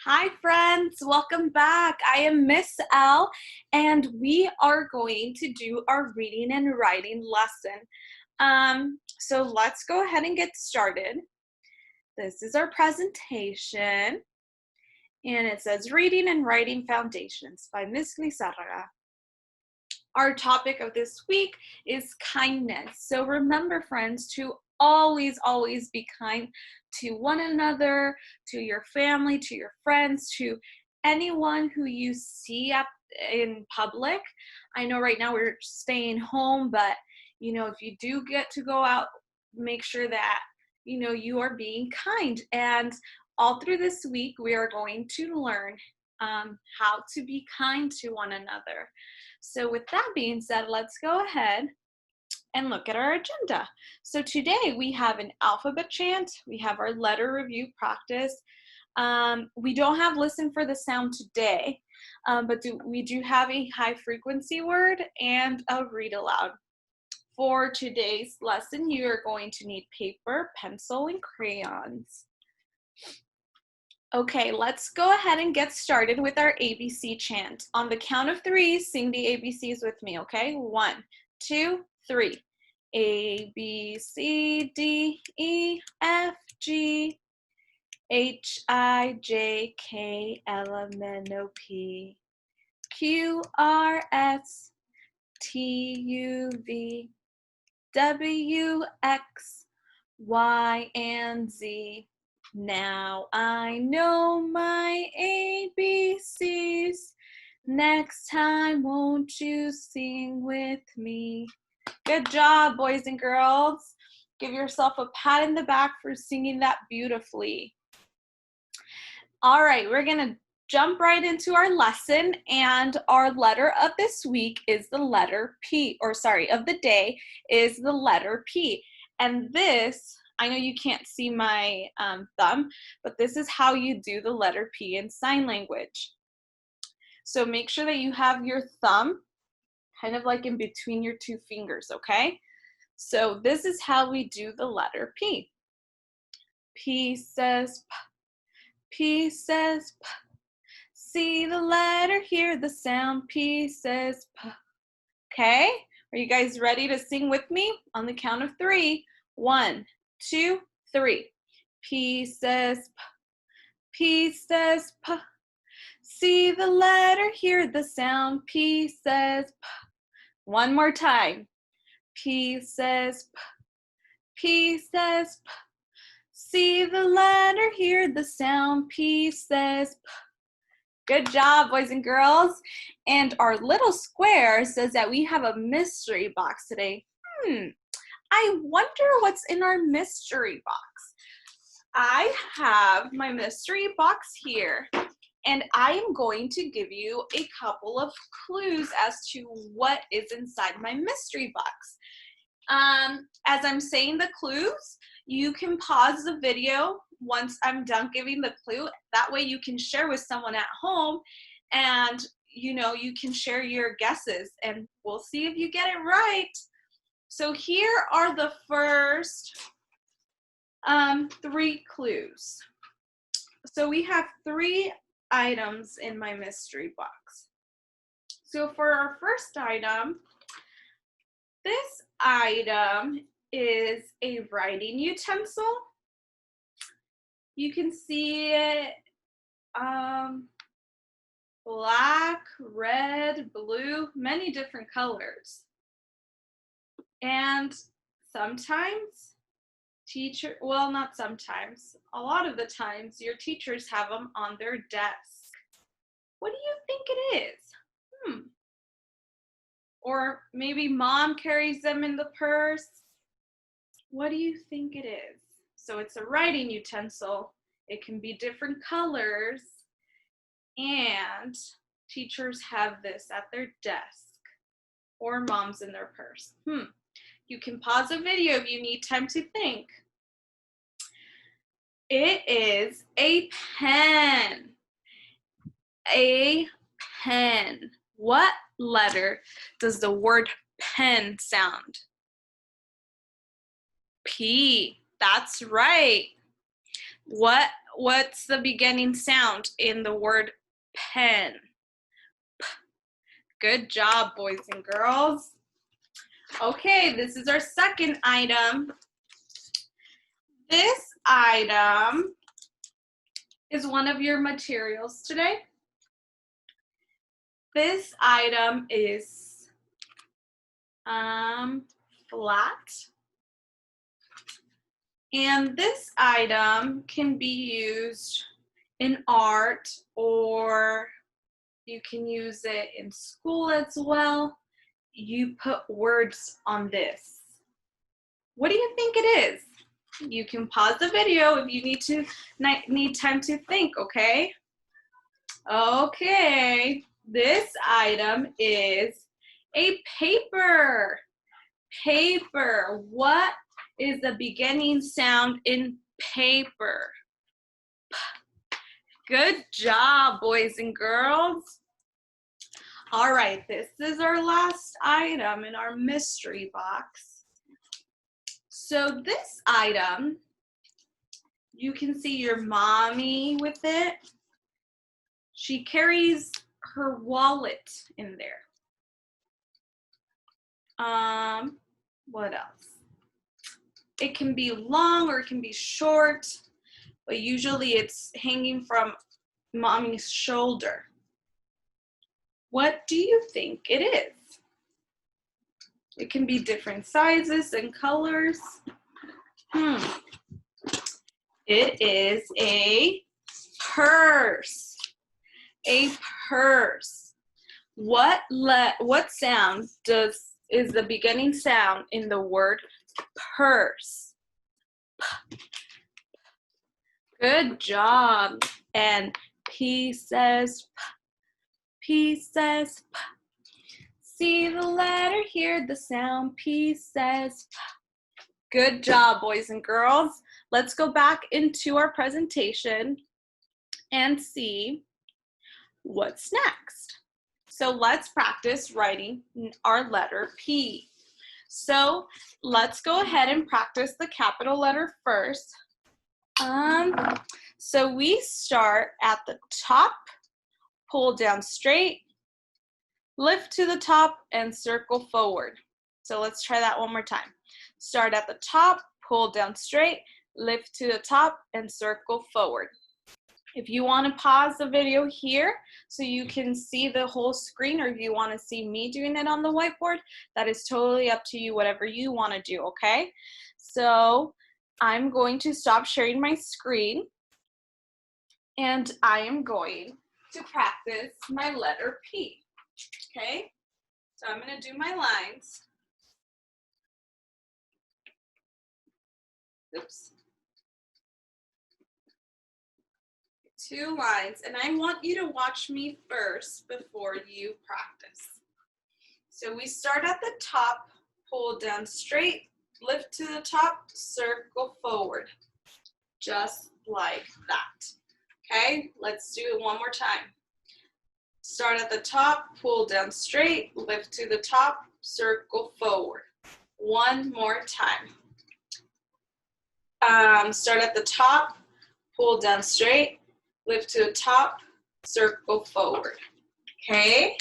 Hi friends, welcome back. I am Miss L and we are going to do our reading and writing lesson. So let's go ahead and get started. This is our presentation and it says Reading and Writing Foundations by Miss Lizarraga. Our topic of this week is kindness. So remember friends to always be kind to one another, to your family, to your friends, to anyone who you see in public. I know right now we're staying home, but if you do get to go out, make sure that you are being kind. And all through this week we are going to learn how to be kind to one another. So with that being said, let's go ahead and look at our agenda. So today we have an alphabet chant, we have our letter review practice. We don't have listen for the sound today, but we do have a high frequency word and a read aloud. For today's lesson, you are going to need paper, pencil, and crayons. Okay, let's go ahead and get started with our ABC chant. On the count of 3, sing the ABCs with me, okay? 1, 2, 3. A, B, C, D, E, F, G, H, I, J, K, L, M, N, O, P, Q, R, S, T, U, V, W, X, Y, and Z. Now I know my ABCs. Next time, won't you sing with me? Good job, boys and girls. Give yourself a pat in the back for singing that beautifully. All right, we're gonna jump right into our lesson, and our letter of this week is the letter P, of the day is the letter P. And this, I know you can't see my thumb, but this is how you do the letter P in sign language. So make sure that you have your thumb kind of like in between your two fingers, okay? So this is how we do the letter P. P says P, P says P. See the letter, hear the sound, P says P. Okay, are you guys ready to sing with me? On the count of 3. 1, 2, 3. P says P, P says P. See the letter, hear the sound, P says P. One more time. P says P, P says P. See the letter, hear the sound, P says P. Good job, boys and girls. And our little square says that we have a mystery box today. I wonder what's in our mystery box. I have my mystery box here, and I am going to give you a couple of clues as to what is inside my mystery box. As I'm saying the clues, you can pause the video once I'm done giving the clue. That way you can share with someone at home, and you can share your guesses, and we'll see if you get it right. So here are the first 3 clues. So we have 3 items in my mystery box. So for our first item, this item is a writing utensil. You can see it black, red, blue, many different colors. And sometimes not sometimes, a lot of the times your teachers have them on their desk. What do you think it is? Or maybe mom carries them in the purse. What do you think it is? So it's a writing utensil. It can be different colors, and teachers have this at their desk, or mom's in their purse. You can pause the video if you need time to think. It is a pen. A pen. What letter does the word pen sound? P. That's right. What What's the beginning sound in the word pen? P. Good job, boys and girls. Okay, this is our second item. This item is one of your materials today. This item is flat. And this item can be used in art, or you can use it in school as well. You put words on this. What do you think it is? You can pause the video if you need time to think, okay? Okay, this item is a paper. Paper. What is the beginning sound in paper? P. Good job, boys and girls. All right, this is our last item in our mystery box. So this item, you can see your mommy with it. She carries her wallet in there. What else? It can be long or it can be short, but usually it's hanging from mommy's shoulder. What do you think it is? It can be different sizes and colors. It is a purse. A purse. What sound is the beginning sound in the word purse? P. Good job. And P says P. P says P. See the letter, hear the sound. P says P. Good job, boys and girls. Let's go back into our presentation and see what's next. So let's practice writing our letter P. So let's go ahead and practice the capital letter first. So we start at the top, pull down straight, lift to the top, and circle forward. So let's try that one more time. Start at the top, pull down straight, lift to the top, and circle forward. If you want to pause the video here so you can see the whole screen, or if you want to see me doing it on the whiteboard, that is totally up to you, whatever you want to do, okay? So I'm going to stop sharing my screen, and I am going to practice my letter P, okay? So I'm going to do my lines. Oops. 2 lines, and I want you to watch me first before you practice. So we start at the top, pull down straight, lift to the top, circle forward, just like that. Okay, let's do it one more time. Start at the top, pull down straight, lift to the top, circle forward. One more time. Start at the top, pull down straight, lift to the top, circle forward. Okay?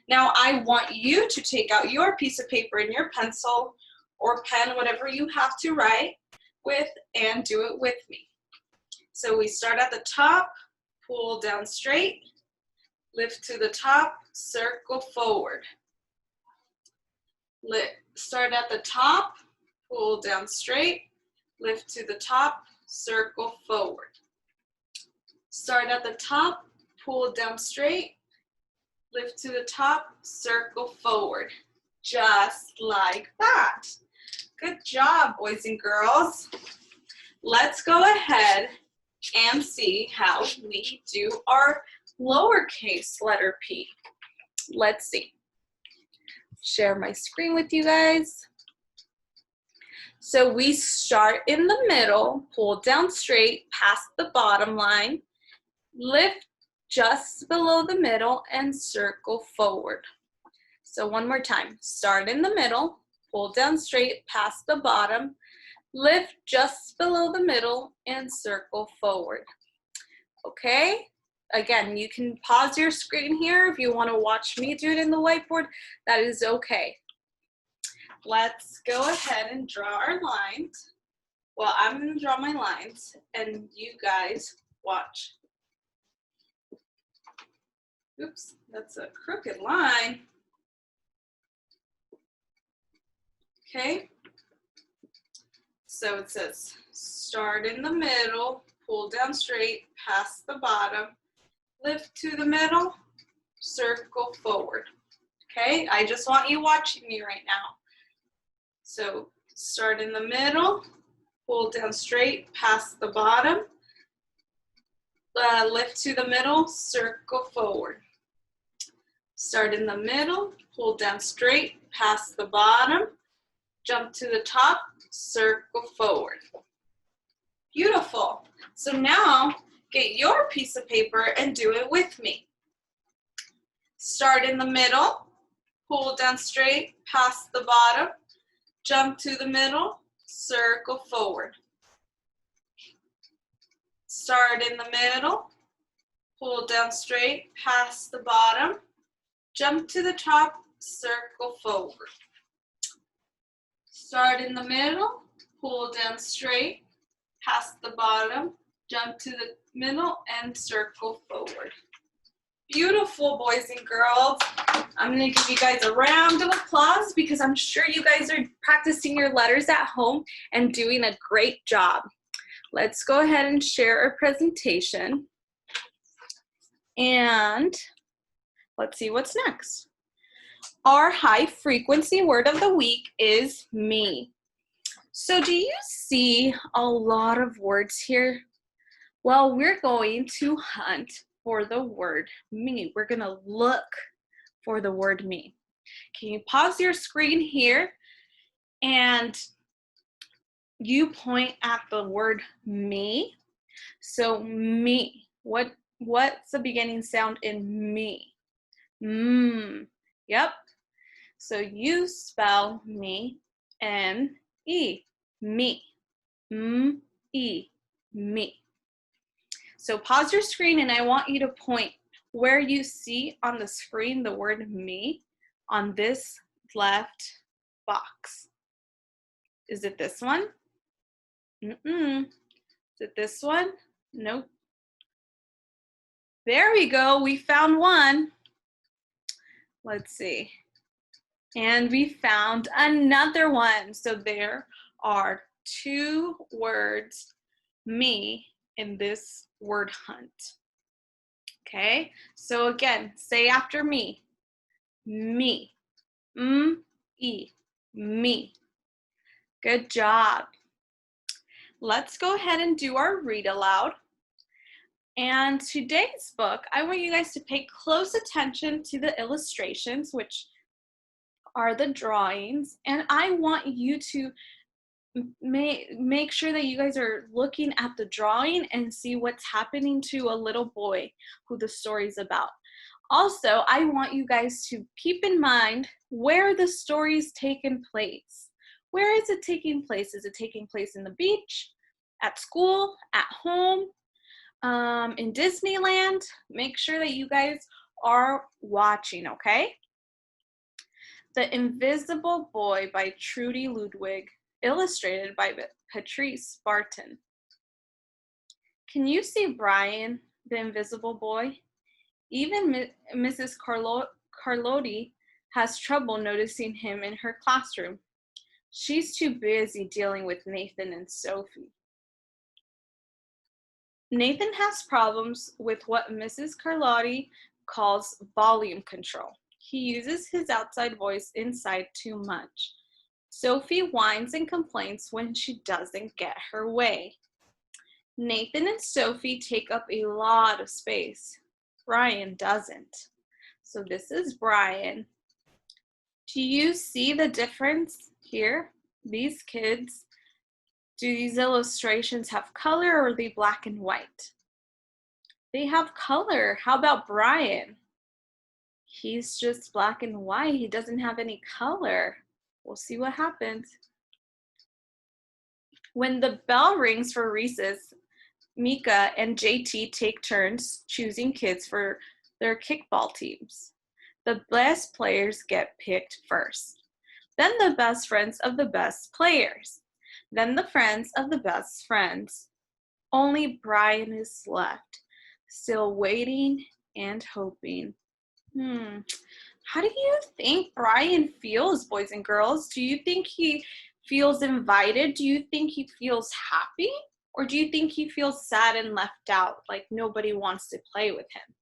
Now I want you to take out your piece of paper and your pencil or pen, whatever you have to write with, and do it with me. So we start at the top, pull down straight, lift to the top, circle forward. Start at the top, pull down straight, lift to the top, circle forward. Start at the top, pull down straight, lift to the top, circle forward. Just like that. Good job, boys and girls. Let's go ahead and see how we do our lowercase letter P. Let's see. Share my screen with you guys. So we start in the middle, pull down straight, past the bottom line, lift just below the middle, and circle forward. So one more time. Start in the middle, pull down straight, past the bottom, lift just below the middle, and circle forward. okay? Again, you can pause your screen here if you want to watch me do it in the whiteboard. That is okay. Let's go ahead and draw our lines. Well, I'm going to draw my lines, and you guys watch. Oops, that's a crooked line. Okay, so it says start in the middle, pull down straight, past the bottom, lift to the middle, circle forward. Okay, I just want you watching me right now. So start in the middle, pull down straight, past the bottom, lift to the middle, circle forward. Start in the middle, pull down straight, past the bottom, jump to the top, circle forward. Beautiful. So now get your piece of paper and do it with me. Start in the middle, pull down straight, past the bottom, jump to the middle, circle forward. Start in the middle, pull down straight, past the bottom, jump to the top, circle forward. Start in the middle, pull down straight, past the bottom, jump to the middle, and circle forward. Beautiful, boys and girls. I'm going to give you guys a round of applause because I'm sure you guys are practicing your letters at home and doing a great job. Let's go ahead and share our presentation. And let's see what's next. Our high frequency word of the week is me. So do you see a lot of words here? Well, we're going to hunt for the word me. We're going to look for the word me. Can you pause your screen here and you point at the word me? So me, what's the beginning sound in me? Yep. So you spell me, M-E, me, M-E, me. So pause your screen and I want you to point where you see on the screen the word me on this left box. Is it this one? Is it this one? Nope. There we go, we found one. Let's see. And we found another one. So there are two words, me, in this word hunt. Okay, so again, say after me. Me. M-E. Me. Good job. Let's go ahead and do our read aloud. And today's book, I want you guys to pay close attention to the illustrations, which are the drawings, and I want you to make sure that you guys are looking at the drawing and see what's happening to a little boy who the story's about. Also, I want you guys to keep in mind where the story's taken place. Where is it taking place? Is it taking place in the beach, at school, at home, in Disneyland? Make sure that you guys are watching, okay? The Invisible Boy by Trudy Ludwig, illustrated by Patrice Barton. Can you see Brian, the invisible boy? Even Mrs. Carlotti has trouble noticing him in her classroom. She's too busy dealing with Nathan and Sophie. Nathan has problems with what Mrs. Carlotti calls volume control. He uses his outside voice inside too much. Sophie whines and complains when she doesn't get her way. Nathan and Sophie take up a lot of space. Brian doesn't. So this is Brian. Do you see the difference here? These kids, do these illustrations have color or are they black and white? They have color. How about Brian? He's just black and white. He doesn't have any color. We'll see what happens. When the bell rings for recess, Mika and JT take turns choosing kids for their kickball teams. The best players get picked first. Then the best friends of the best players. Then the friends of the best friends. Only Brian is left, still waiting and hoping. How do you think Brian feels, boys and girls? Do you think he feels invited? Do you think he feels happy? Or do you think he feels sad and left out, like nobody wants to play with him?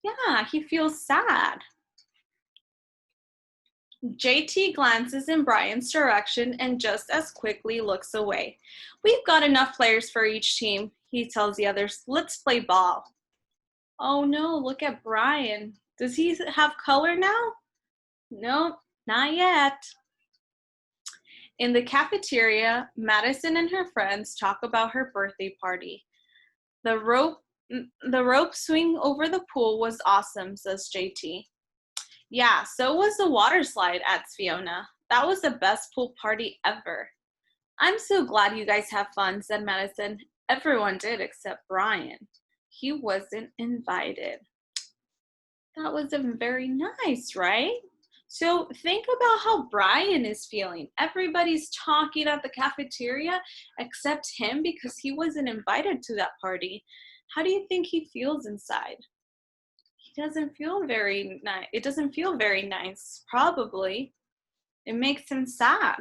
Yeah, he feels sad. JT glances in Brian's direction and just as quickly looks away. We've got enough players for each team, he tells the others. Let's play ball. Oh no, look at Brian. Does he have color now? Nope, not yet. In the cafeteria, Madison and her friends talk about her birthday party. The rope swing over the pool was awesome, says JT. Yeah, so was the water slide, adds Fiona. That was the best pool party ever. I'm so glad you guys have fun, said Madison. Everyone did except Brian. He wasn't invited. That wasn't very nice, right? So think about how Brian is feeling. Everybody's talking at the cafeteria except him because he wasn't invited to that party. How do you think he feels inside? He doesn't feel very nice. It doesn't feel very nice, probably. It makes him sad.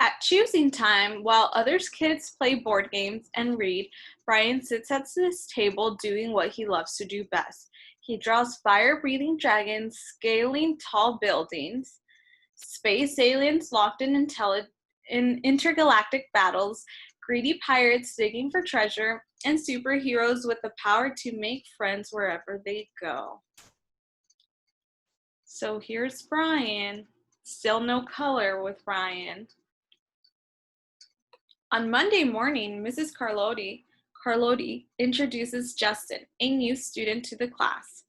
At choosing time, while others kids play board games and read, Brian sits at his table doing what he loves to do best. He draws fire-breathing dragons scaling tall buildings, space aliens locked in intergalactic battles, greedy pirates digging for treasure, and superheroes with the power to make friends wherever they go. So here's Brian. Still no color with Brian. On Monday morning, Mrs. Carlotti introduces Justin, a new student, to the class.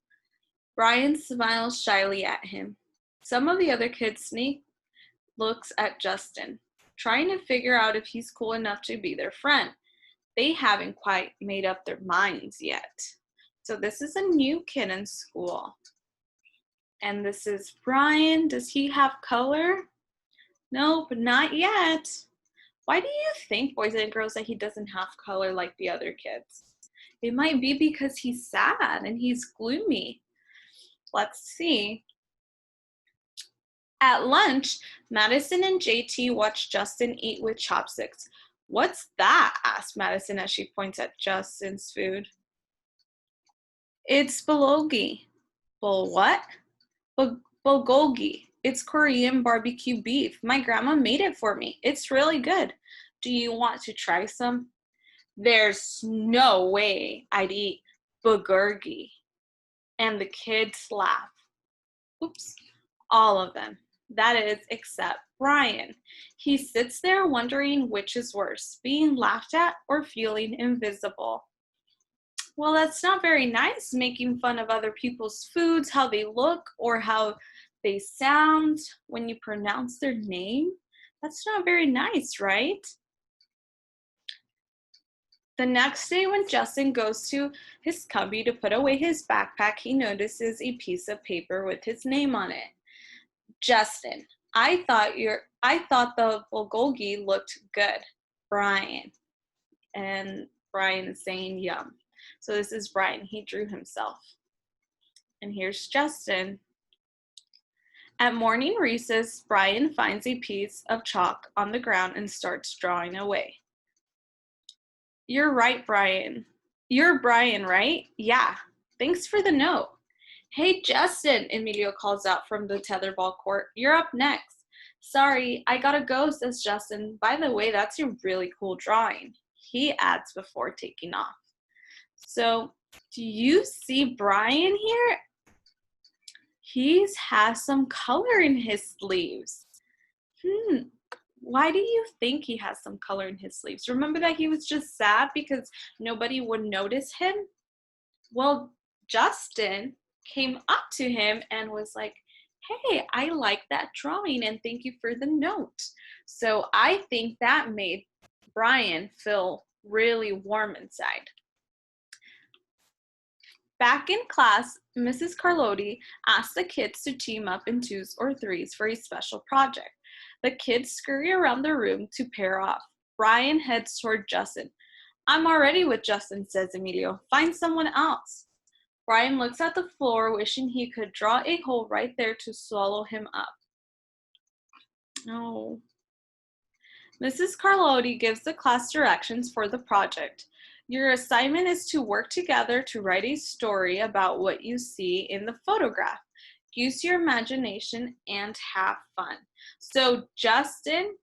Brian smiles shyly at him. Some of the other kids sneak looks at Justin, trying to figure out if he's cool enough to be their friend. They haven't quite made up their minds yet. So this is a new kid in school. And this is Brian. Does he have color? Nope, not yet. Why do you think, boys and girls, that he doesn't have color like the other kids? It might be because he's sad and he's gloomy. Let's see. At lunch, Madison and JT watch Justin eat with chopsticks. What's that? Asked Madison as she points at Justin's food. It's bulgogi. What? Bulgogi. It's Korean barbecue beef. My grandma made it for me. It's really good. Do you want to try some? There's no way I'd eat bulgogi. And the kids laugh. Oops. All of them. That is, except Brian. He sits there wondering which is worse, being laughed at or feeling invisible. Well, that's not very nice, making fun of other people's foods, how they look, or how they sound when you pronounce their name. That's not very nice, right? The next day when Justin goes to his cubby to put away his backpack, he notices a piece of paper with his name on it. Justin, I thought the bulgogi looked good. Brian. And Brian is saying yum. So this is Brian. He drew himself. And here's Justin. At morning recess, Brian finds a piece of chalk on the ground and starts drawing away. You're right, Brian. You're Brian, right? Yeah. Thanks for the note. Hey, Justin, Emilio calls out from the tetherball court. You're up next. Sorry, I gotta go, says Justin. By the way, that's a really cool drawing, he adds before taking off. So, do you see Brian here? He has some color in his sleeves. Why do you think he has some color in his sleeves? Remember that he was just sad because nobody would notice him? Well, Justin came up to him and was like, hey, I like that drawing and thank you for the note. So I think that made Brian feel really warm inside. Back in class, Mrs. Carlotti asked the kids to team up in 2s or 3s for a special project. The kids scurry around the room to pair off. Brian heads toward Justin. I'm already with Justin, says Emilio. Find someone else. Brian looks at the floor, wishing he could draw a hole right there to swallow him up. Oh. Mrs. Carlotti gives the class directions for the project. Your assignment is to work together to write a story about what you see in the photograph. Use your imagination and have fun. So Justin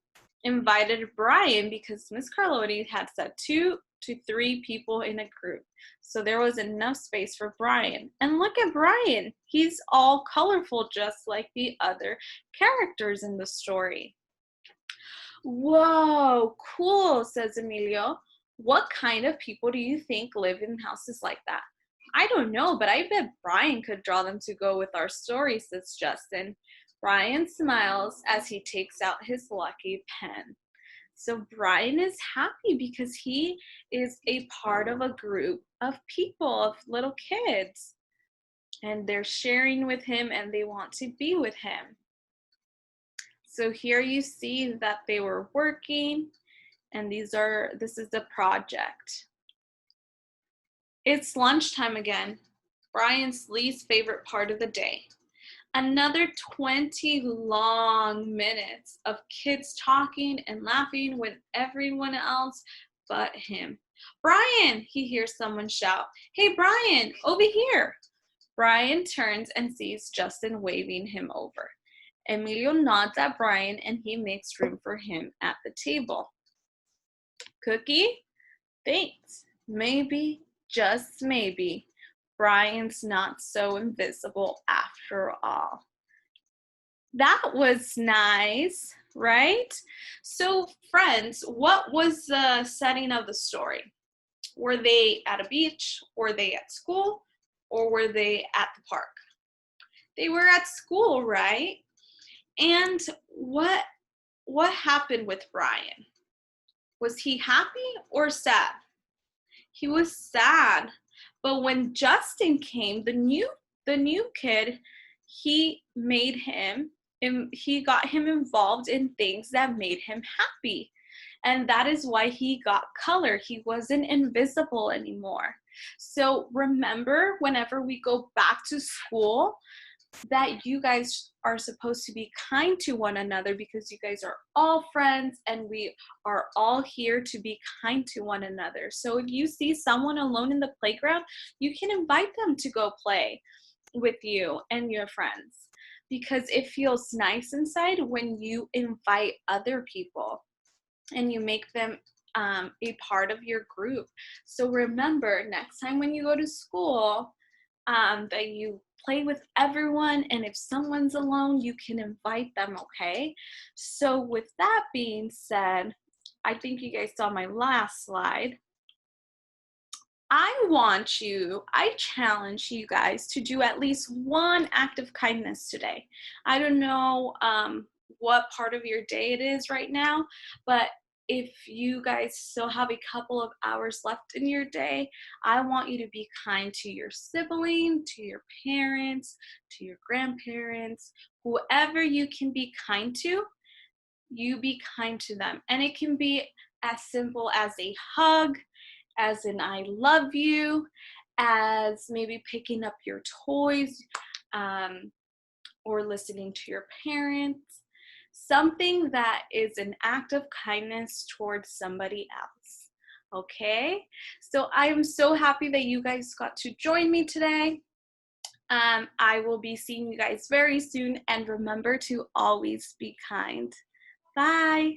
invited Brian because Miss Carlotti had said 2 to 3 people in a group. So there was enough space for Brian. And look at Brian. He's all colorful just like the other characters in the story. Whoa, cool, says Emilio. What kind of people do you think live in houses like that? I don't know, but I bet Brian could draw them to go with our story, says Justin. Brian smiles as he takes out his lucky pen. So Brian is happy because he is a part of a group of people, of little kids. And they're sharing with him and they want to be with him. So here you see that they were working, and this is the project. It's lunchtime again, Brian's least favorite part of the day. Another 20 long minutes of kids talking and laughing with everyone else but him. Brian, he hears someone shout. Hey, Brian, over here. Brian turns and sees Justin waving him over. Emilio nods at Brian and he makes room for him at the table. Cookie? Thanks. Maybe, just maybe, Brian's not so invisible after all. That was nice, right? So, friends, what was the setting of the story? Were they at a beach? Were they at school? Or were they at the park? They were at school, right? And what happened with Brian? Was he happy or sad? He was sad. But when Justin came, the new kid, he got him involved in things that made him happy. And that is why he got color. He wasn't invisible anymore. So remember, whenever we go back to school, that you guys are supposed to be kind to one another because you guys are all friends and we are all here to be kind to one another. So if you see someone alone in the playground, you can invite them to go play with you and your friends because it feels nice inside when you invite other people and you make them a part of your group. So remember, next time when you go to school, that you play with everyone, and if someone's alone, you can invite them, okay? So with that being said, I think you guys saw my last slide. I challenge you guys to do at least one act of kindness today. I don't know what part of your day it is right now, but if you guys still have a couple of hours left in your day, I want you to be kind to your sibling, to your parents, to your grandparents, whoever you can be kind to, you be kind to them. And it can be as simple as a hug, as in I love you, as maybe picking up your toys, or listening to your parents. Something that is an act of kindness towards somebody else, okay? So I am so happy that you guys got to join me today. I will be seeing you guys very soon, and remember to always be kind. Bye.